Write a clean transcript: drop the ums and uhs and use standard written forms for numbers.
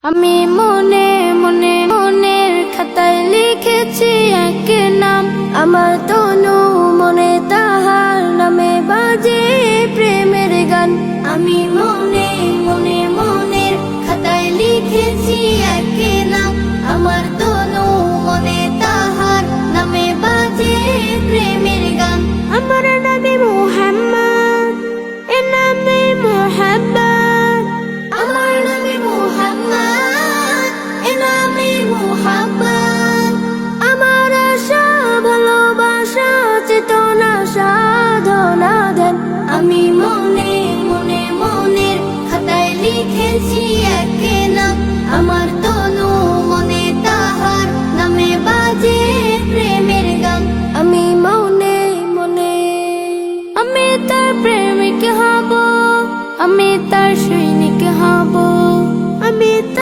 আমি মনে মনে মনের খাতায় লিখেছি এক নাম, আমার তনু মনে তাহার নামে বাজে প্রেমের গান। আমি মনে মনে মনের খাতায় লিখেছি এক নাম, আমার তনু মনে তাহার নামে বাজে প্রেমের গান। আমার নবী মুহাম্মদ, এ নামে মুহাম্মদ, আমার নবী মুহাম্মদ, এ নামে মুহাম্মদ। আমার আশা ভালোবাসা চেতনা সাধনা ধ্যান। আমি মনে মনে মনের খাতায় লিখেছি এক